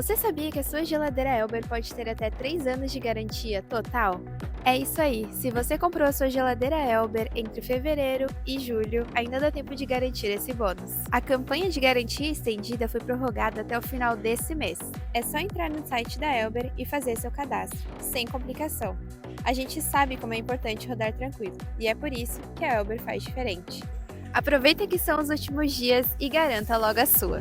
Você sabia que a sua geladeira Elber pode ter até 3 anos de garantia total? É isso aí, se você comprou a sua geladeira Elber entre fevereiro e julho, ainda dá tempo de garantir esse bônus. A campanha de garantia estendida foi prorrogada até o final desse mês. É só entrar no site da Elber e fazer seu cadastro, sem complicação. A gente sabe como é importante rodar tranquilo, e é por isso que a Elber faz diferente. Aproveita que são os últimos dias e garanta logo a sua.